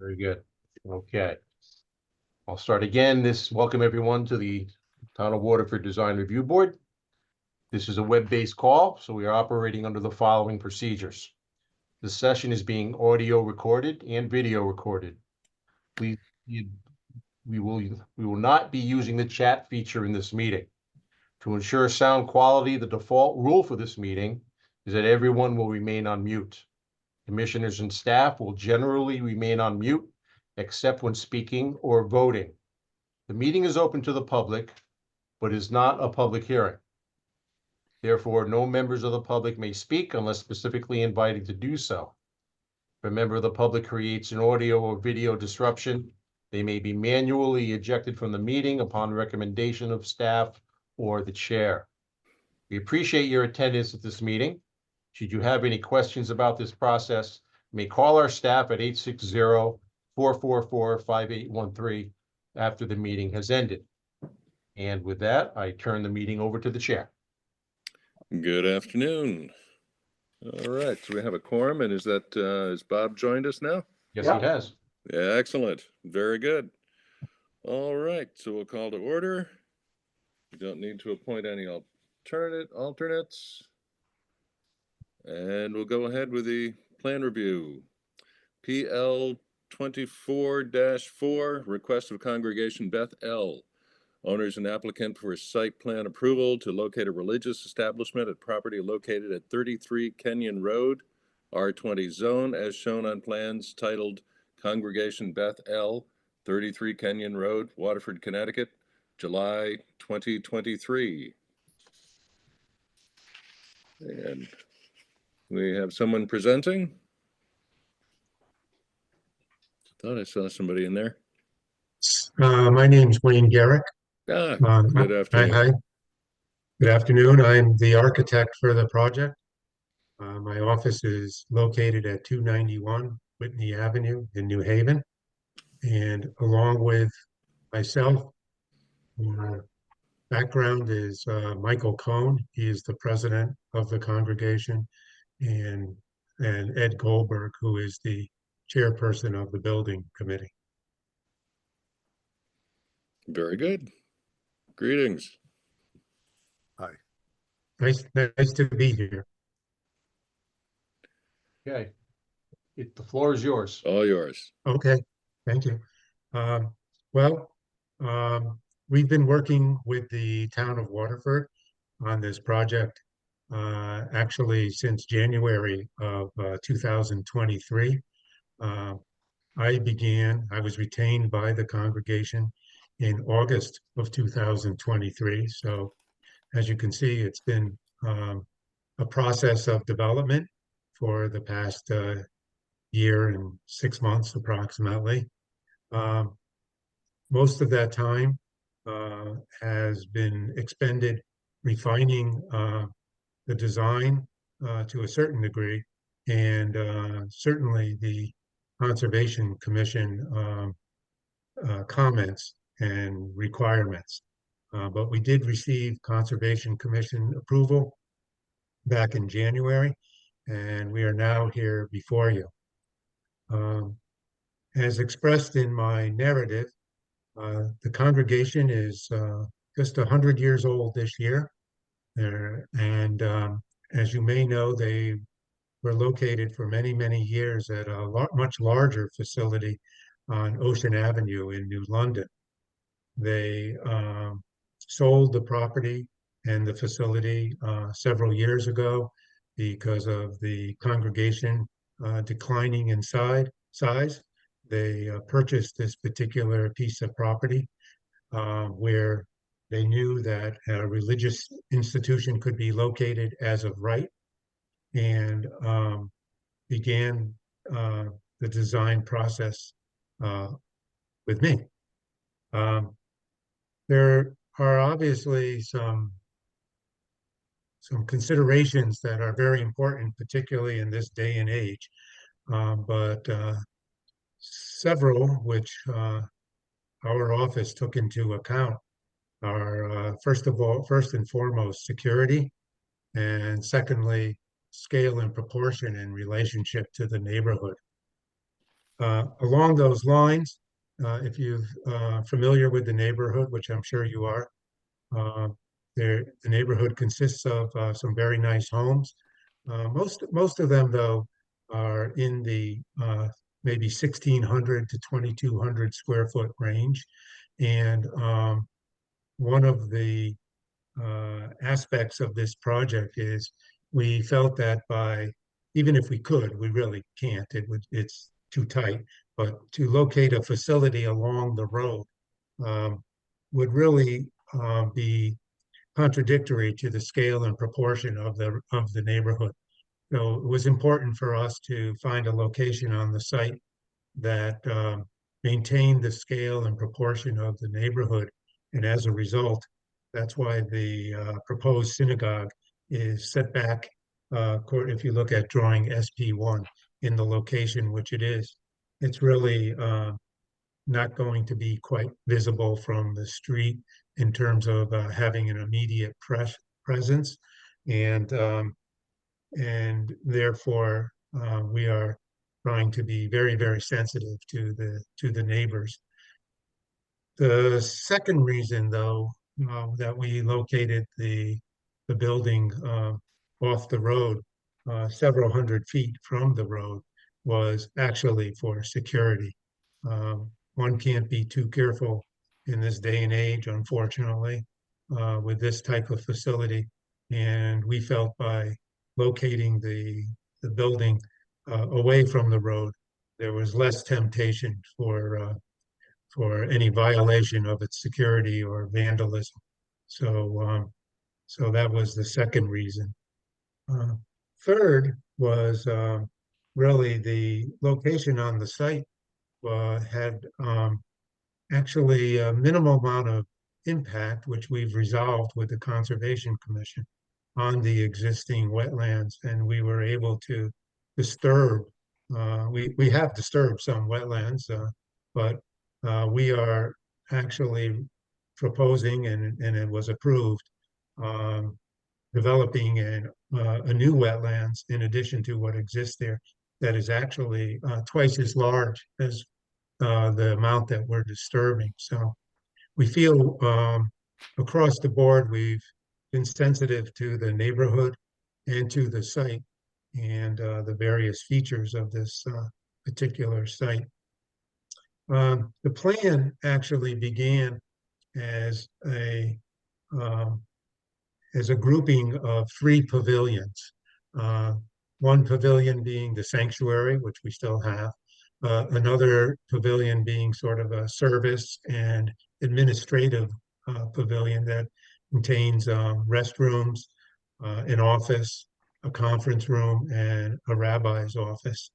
Very good. Okay. I'll start again. Welcome everyone to the Town of Waterford Design Review Board. This is a web-based call, so we are operating under the following procedures. This session is being audio recorded and video recorded. We will not be using the chat feature in this meeting. To ensure sound quality, the default rule for this meeting is that everyone will remain on mute. Commissioners and staff will generally remain on mute, except when speaking or voting. The meeting is open to the public, but is not a public hearing. Therefore, no members of the public may speak unless specifically invited to do so. If a member of the public creates an audio or video disruption, they may be manually ejected from the meeting upon recommendation of staff or the chair. We appreciate your attendance at this meeting. Should you have any questions about this process, you may call our staff at 860-444-5813 after the meeting has ended. And with that, I turn the meeting over to the chair. Good afternoon. All right, so we have a quorum, and is Bob joined us now? Yes, he has. Yeah, excellent. Very good. All right, so we'll call to order. We don't need to appoint any alternates. And we'll go ahead with the plan review. PL 24-4, request of Congregation Beth El. Owners and applicant for site plan approval to locate a religious establishment at property located at 33 Kenyon Road, R20 zone, as shown on plans titled Congregation Beth El, 33 Kenyon Road, Waterford, Connecticut, July 2023. And we have someone presenting. Thought I saw somebody in there. My name's Wayne Garrick. Good afternoon. Hi. Good afternoon. I'm the architect for the project. My office is located at 291 Whitney Avenue in New Haven. And along with myself, my background is Michael Cohn. He is the president of the congregation, and Ed Goldberg, who is the chairperson of the building committee. Very good. Greetings. Hi. Nice to be here. Okay. The floor is yours. All yours. Okay, thank you. We've been working with the town of Waterford on this project actually since January of 2023. I was retained by the congregation in August of 2023. So as you can see, it's been a process of development for the past year and 6 months approximately. Most of that time has been expended refining the design to a certain degree, and certainly the Conservation Commission comments and requirements. But we did receive Conservation Commission approval back in January, and we are now here before you. As expressed in my narrative, the congregation is just 100 years old this year. And as you may know, they were located for many, many years at a much larger facility on Ocean Avenue in New London. They sold the property and the facility several years ago because of the congregation declining in size. They purchased this particular piece of property where they knew that a religious institution could be located as of right, and began the design process with me. There are obviously some considerations that are very important, particularly in this day and age, but several which our office took into account are first and foremost security, and secondly scale and proportion in relationship to the neighborhood. Along those lines, if you're familiar with the neighborhood, which I'm sure you are, uh, the neighborhood consists of some very nice homes. Most of them, though, are in the maybe 1,600 to 2,200 square foot range. And one of the aspects of this project is we felt that by, even if we could, we really can't, it's too tight, but to locate a facility along the road um, would really be contradictory to the scale and proportion of the neighborhood. So it was important for us to find a location on the site that maintained the scale and proportion of the neighborhood. And as a result, that's why the proposed synagogue is set back, if you look at drawing SP1 in the location which it is. It's really not going to be quite visible from the street in terms of having an immediate presence. And therefore we are trying to be very, very sensitive to the neighbors. The second reason, though, that we located the building off the road, several hundred feet from the road, was actually for security. One can't be too careful in this day and age, unfortunately, with this type of facility. And we felt by locating the building away from the road, there was less temptation for any violation of its security or vandalism. So that was the second reason. Uh, Third was really the location on the site had actually a minimal amount of impact, which we've resolved with the Conservation Commission on the existing wetlands, and we were able to disturb. We have disturbed some wetlands, but we are actually proposing, and it was approved, um, developing a new wetlands in addition to what exists there that is actually twice as large as the amount that we're disturbing. So we feel across the board we've been sensitive to the neighborhood and to the site and the various features of this particular site. The plan actually began as a um, grouping of three pavilions. Uh, One pavilion being the sanctuary, which we still have, another pavilion being sort of a service and administrative pavilion that contains restrooms, an office, a conference room, and a rabbi's office.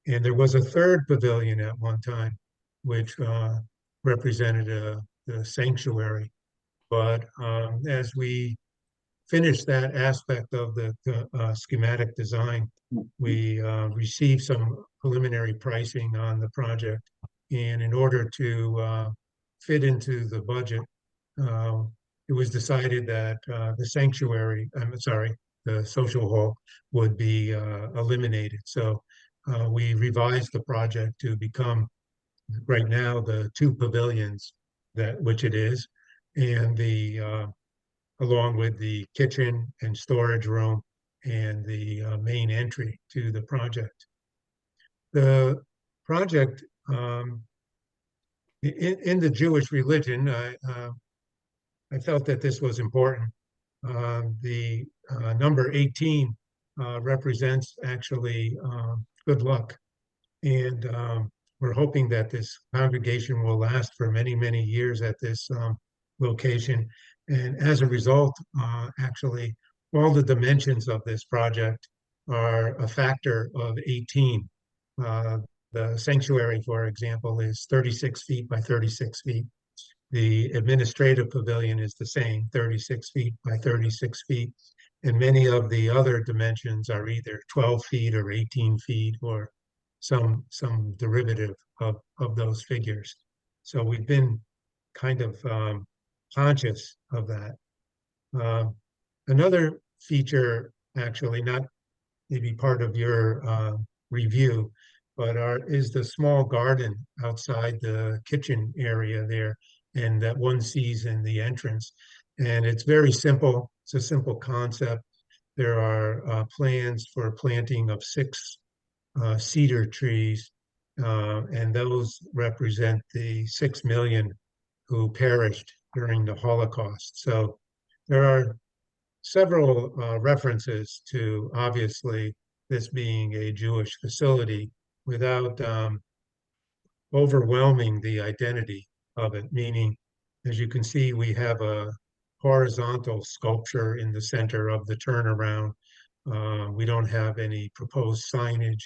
And there was a third pavilion at one time, which represented the sanctuary. But as we finished that aspect of the schematic design, we received some preliminary pricing on the project. And in order to fit into the budget, uh, it was decided that the sanctuary, I'm sorry, the social hall would be eliminated. So we revised the project to become right now the two pavilions which it is, and the along with the kitchen and storage room and the main entry to the project. The project in the Jewish religion, I felt that this was important. The number 18 represents actually good luck. And we're hoping that this congregation will last for many, many years at this location. And as a result, actually, all the dimensions of this project are a factor of 18. The sanctuary, for example, is 36 feet by 36 feet. The administrative pavilion is the same, 36 feet by 36 feet. And many of the other dimensions are either 12 feet or 18 feet or some derivative of those figures. So we've been kind of conscious of that. Another feature, actually, not maybe part of your review, but is the small garden outside the kitchen area there, and that one sees in the entrance. And it's very simple. It's a simple concept. There are plans for planting of 6 cedar trees, and those represent the 6 million who perished during the Holocaust. So there are several references to obviously this being a Jewish facility without overwhelming the identity of it, meaning, as you can see, we have a horizontal sculpture in the center of the turnaround. We don't have any proposed signage,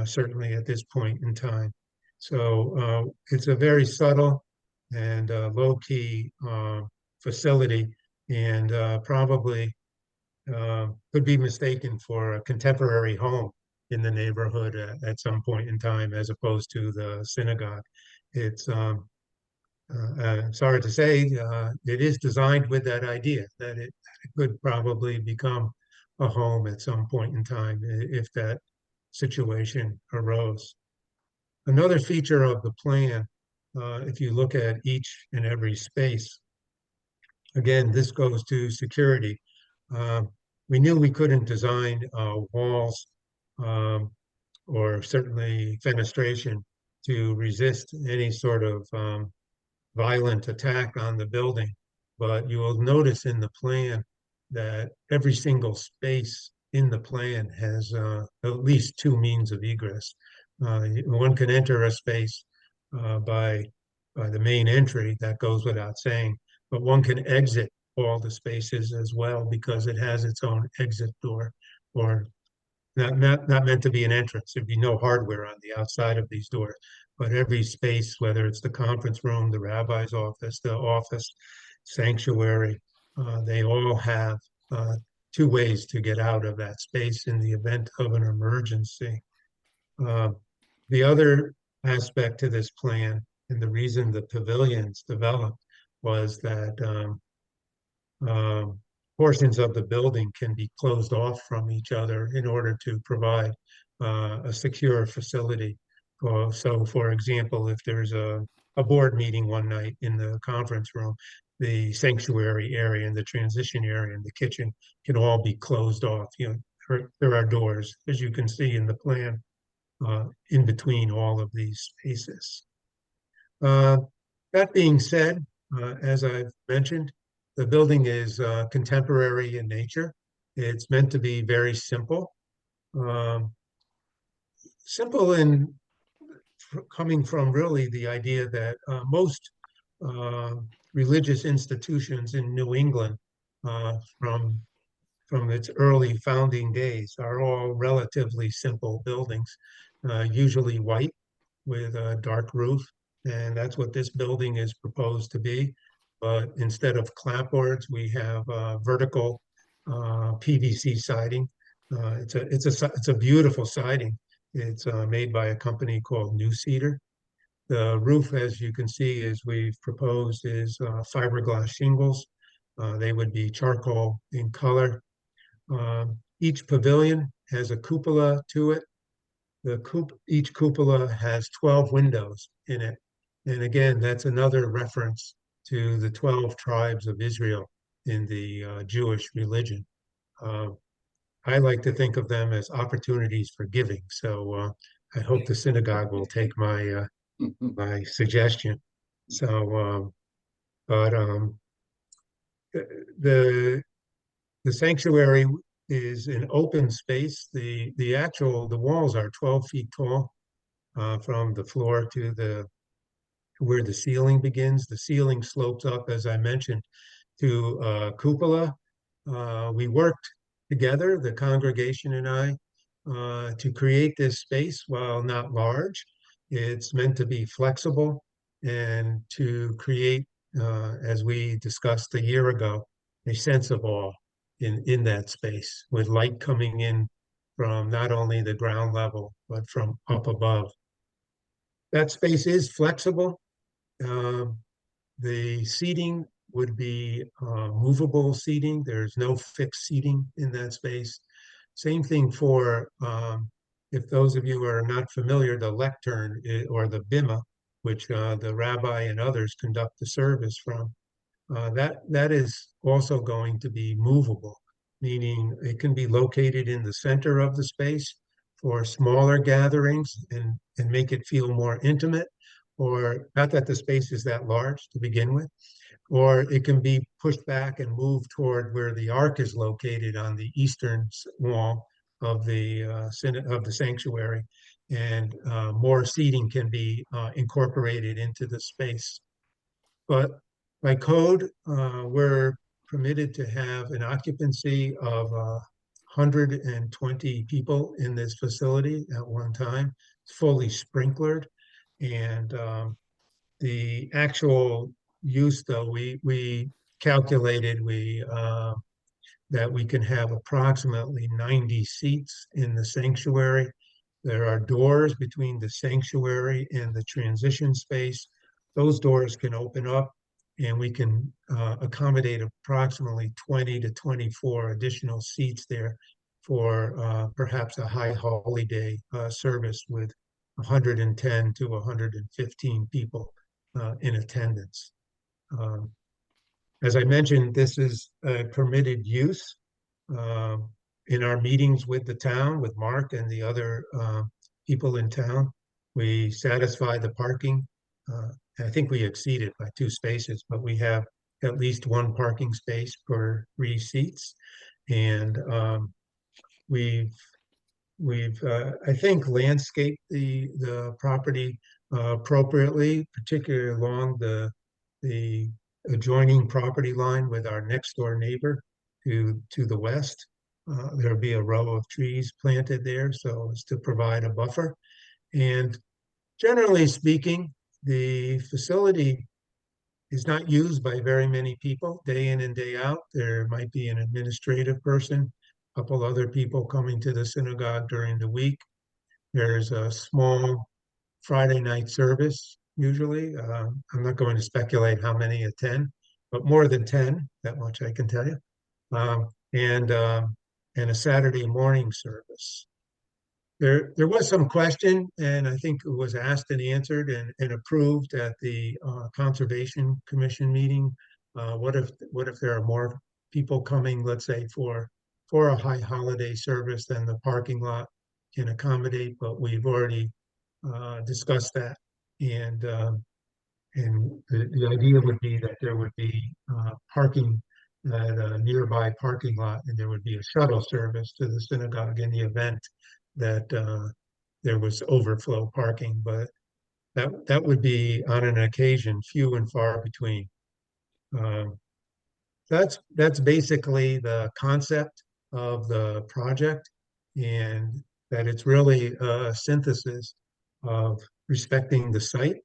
certainly at this point in time. So it's a very subtle and low-key facility, and probably could be mistaken for a contemporary home in the neighborhood at some point in time, as opposed to the synagogue. It's sorry to say, it is designed with that idea that it could probably become a home at some point in time if that situation arose. Another feature of the plan, if you look at each and every space, again, this goes to security. We knew we couldn't design walls um, or certainly fenestration to resist any sort of violent attack on the building. But you will notice in the plan that every single space in the plan has at least 2 means of egress. One can enter a space by the main entry, that goes without saying, but one can exit all the spaces as well because it has its own exit door, or not meant to be an entrance. There'd be no hardware on the outside of these doors, but every space, whether it's the conference room, the rabbi's office, the office, sanctuary, they all have 2 ways to get out of that space in the event of an emergency. The other aspect to this plan, and the reason the pavilions developed, was that portions of the building can be closed off from each other in order to provide a secure facility. So, for example, if there's a board meeting one night in the conference room, the sanctuary area and the transition area and the kitchen can all be closed off. There are doors, as you can see in the plan, in between all of these spaces. That being said, as I've mentioned, the building is contemporary in nature. It's meant to be very simple. Simple in coming from really the idea that most religious institutions in New England from its early founding days are all relatively simple buildings, usually white with a dark roof. And that's what this building is proposed to be. But instead of clapboards, we have vertical PVC siding. It's a beautiful siding. It's made by a company called New Cedar. The roof, as you can see, as we've proposed, is fiberglass shingles. They would be charcoal in color. Each pavilion has a cupola to it. Each cupola has 12 windows in it. And again, that's another reference to the 12 tribes of Israel in the Jewish religion. I like to think of them as opportunities for giving. So I hope the synagogue will take my suggestion. So, but the sanctuary is an open space. The walls are 12 feet tall from the floor to where the ceiling begins. The ceiling slopes up, as I mentioned, to cupola. We worked together, the congregation and I, to create this space. While not large, it's meant to be flexible and to create, as we discussed a year ago, a sense of awe in that space, with light coming in from not only the ground level, but from up above. That space is flexible. The seating would be movable seating. There's no fixed seating in that space. Same thing for if those of you who are not familiar, the lectern or the bima, which the rabbi and others conduct the service from, that is also going to be movable, meaning it can be located in the center of the space for smaller gatherings and make it feel more intimate, or not that the space is that large to begin with, or it can be pushed back and moved toward where the ark is located on the eastern wall of the sanctuary, and more seating can be incorporated into the space. But by code, we're permitted to have an occupancy of 120 people in this facility at one time. It's fully sprinklered, and the actual use, though, we calculated that we can have approximately 90 seats in the sanctuary. There are doors between the sanctuary and the transition space. Those doors can open up, and we can accommodate approximately 20 to 24 additional seats there for perhaps a high holiday service with 110 to 115 people in attendance. As I mentioned, this is a permitted use. In our meetings with the town, with Mark and the other people in town, we satisfy the parking. I think we exceeded by 2 spaces, but we have at least 1 parking space per 3 seats. And we've I think landscaped the property appropriately, particularly along the adjoining property line with our next door neighbor to the west. There'll be a row of trees planted there so as to provide a buffer. And generally speaking, the facility is not used by very many people day in and day out. There might be an administrative person, a couple other people coming to the synagogue during the week. There's a small Friday night service, usually. I'm not going to speculate how many attend, but more than 10, that much I can tell you. And a Saturday morning service. There was some question, and I think it was asked and answered and approved at the Conservation Commission meeting. What if there are more people coming, let's say, for a high holiday service than the parking lot can accommodate? But we've already discussed that, and the idea would be that there would be parking at a nearby parking lot, and there would be a shuttle service to the synagogue in the event that there was overflow parking, but that would be on an occasion few and far between. That's basically the concept of the project, and that it's really a synthesis of respecting the site,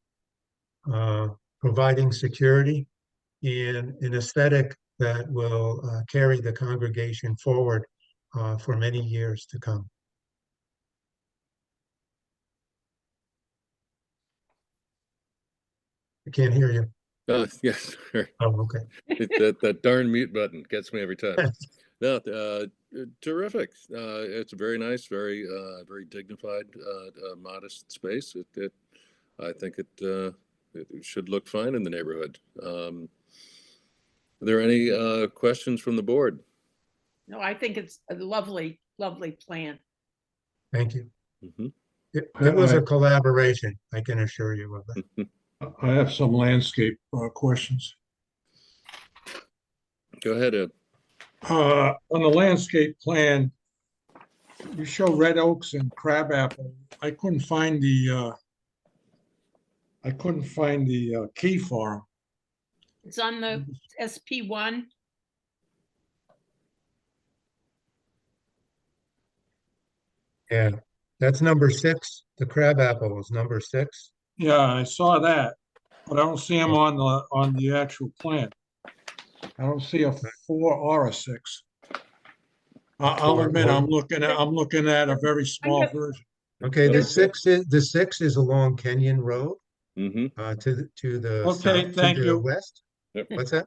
providing security, and an aesthetic that will carry the congregation forward for many years to come. I can't hear you. Yes, Oh, okay. that darn mute button gets me every time. No, terrific. It's a very nice, very dignified, modest space. I think it should look fine in the neighborhood. Are there any questions from the board? No, I think it's a lovely, lovely plan. Thank you. Mm-hmm. It was a collaboration, I can assure you of that. I have some landscape questions. Go ahead, Ed. On the landscape plan, you show red oaks and crabapple. I couldn't find the key for them. It's on the SP1. Yeah, that's number 6. The crabapple is number 6. Yeah, I saw that, but I don't see them on the actual plan. I don't see a 4 or a 6. I'll admit I'm looking at a very small version. Okay, the 6 is along Kenyon Road. Mm-hmm. To the Okay, south, thank to the you. west. Yep. What's that?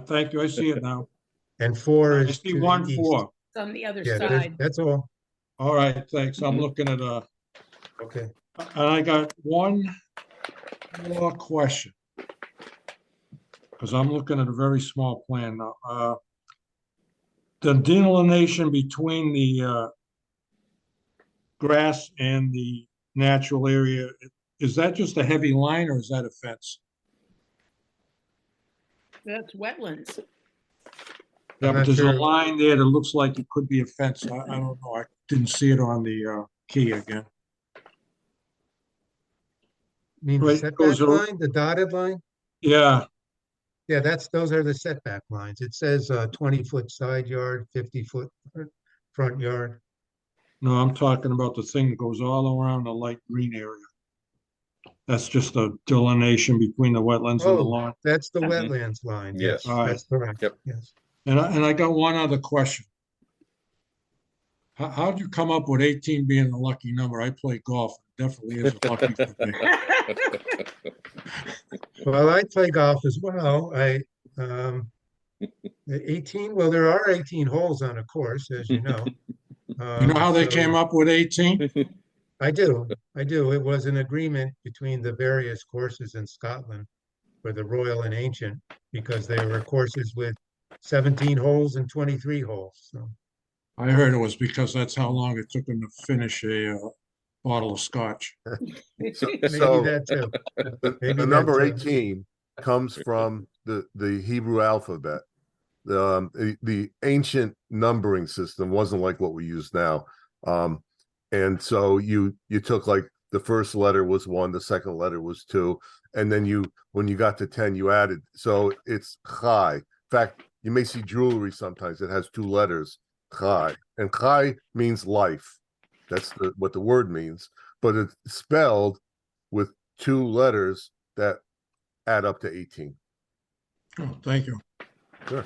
Thank you. I see it now. And 4 I is see to the 1, east. 4. It's on the other Yeah, side. that's all. All right, thanks. I'm Mhm. looking at Okay. and I got one more question. Because I'm looking at a very small plan now. The delineation between the grass and the natural area, is that just a heavy line or is that a fence? That's wetlands. Yeah, I'm but not there's a sure. line there that looks like it could be a fence. I don't know. I didn't see it on the key again. Mean the Right, setback goes ar- line, the dotted line? Yeah, Yeah, those are the setback lines. It says 20-foot side yard, 50-foot front yard. no, I'm talking about the thing that goes all around the light green area. That's just a delineation between the wetlands and the Oh, lawn. that's the Mhm. wetlands line. Yes, Yes. All right. that's correct. Yep. Yes. And I got one other question. How'd you come up with 18 being a lucky number? I play golf. It definitely is lucky for me. Well, I play golf as well. Um, the 18, well, there are 18 holes on a course, as you know. You know how they So came up with 18? I do. It was an agreement between the various courses in Scotland for the Royal and Ancient, because there were courses with 17 holes and 23 holes. So I heard it was because that's how long it took them to finish a bottle of scotch. maybe So that too. Maybe the that number too. 18 comes from the Hebrew alphabet. The ancient numbering system wasn't like what we use now. And so you took like the first letter was 1, the second letter was 2, and then when you got to 10, you added. So it's Chai. In fact, you may see jewelry sometimes that has 2 letters, Chai. And Chai means life. That's what the word means, but it's spelled with 2 letters that add up to 18. Oh, thank you. Sure.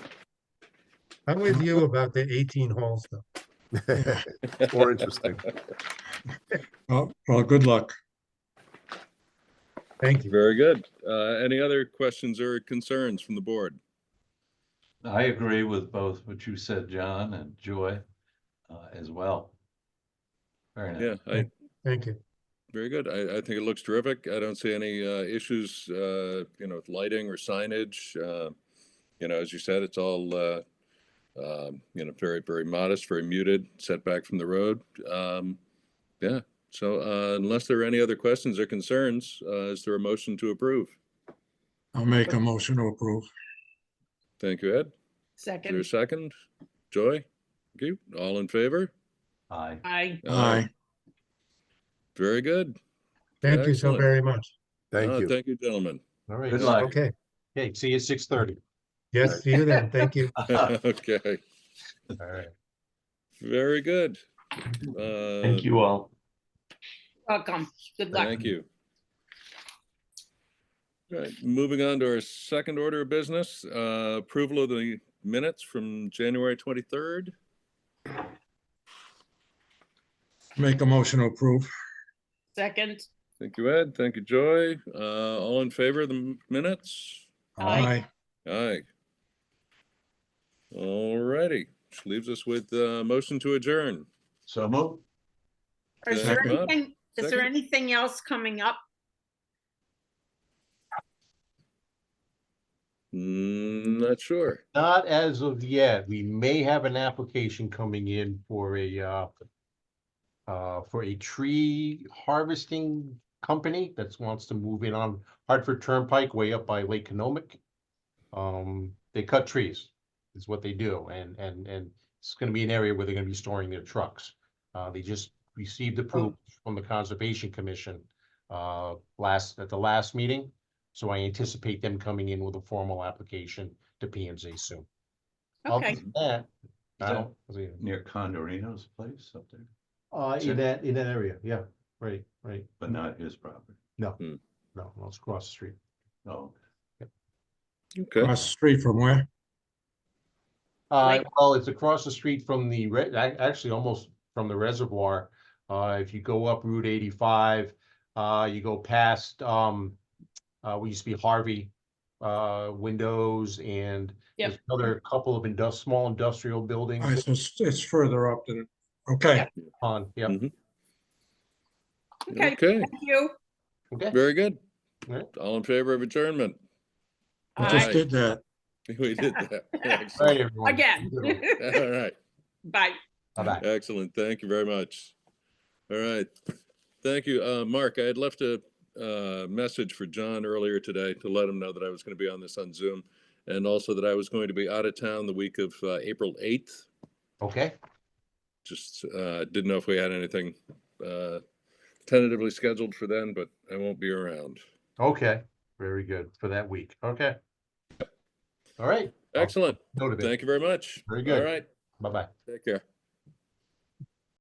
I'm with you about the 18 holes, though. It's more interesting. Well, good luck. Thank you. Very good. Any other questions or concerns from the board? I agree with both what you said, John, and Joy, as well. Very nice. Yeah, Thank you. very good. I think it looks terrific. I don't see any issues, with lighting or signage. As you said, it's all, very, very modest, very muted, setback from the road. Yeah. So unless there are any other questions or concerns, is there a motion to approve? I'll make a motion to approve. Thank you, Ed. Is there a Second, second? Joy? Thank you. All in favor? Aye. I, Aye. Very good. Thank you so Excellent. very much. Thank you. Thank you, gentlemen. All right. Good luck. Okay. Okay, see you at 6:30. Yes, see you then. Thank you. Okay, All right. very good. Thank you all. welcome. Good luck. Thank you. All right, moving on to our second order of business, approval of the minutes from January 23rd. Make a motion to approve. Second, Thank you, Ed. Thank you, Joy. All in favor of the minutes? Aye. Aye. All righty, which leaves us with motion to adjourn. So move. is there Bob, anything, is there second? anything else coming up? Not sure. Not as of yet. We may have an application coming in for a tree harvesting company that wants to move in on Hartford Turnpike way up by Lake Conomic. They cut trees is what they do. And it's gonna be an area where they're gonna be storing their trucks. They just received approval from the Conservation Commission at the last meeting. So I anticipate them coming in with a formal application to P and Z soon. Other Okay, than that, I that don't. Near Condorino's place up there, In that area, yeah, right, but not his property. no, it's across the street. Oh, Okay, Across the street from where? Like- Well, it's across the street from actually almost from the reservoir. If you go up Route 85, you go past, what used to be Harvey, windows, and Yep. there's another couple of small industrial buildings. All right, so it's further up than, Okay, on, yep, Mhm. Okay, Okay, thank you. okay. very good. All right. All in favor of adjournment? I just Aye. did that. We did that. All right, Excellent. everyone. Again. All right. Bye. Bye-bye. Excellent. Thank you very much. All right. Thank you. Mark, I had left a message for John earlier today to let him know that I was going to be on this on Zoom, and also that I was going to be out of town the week of April 8th. Okay, Just didn't know if we had anything tentatively scheduled for then, but I won't be around. okay, very good for that week, okay. All right. I'll Excellent. note of it. Thank you very much. Very All good. right. Bye-bye. Take care.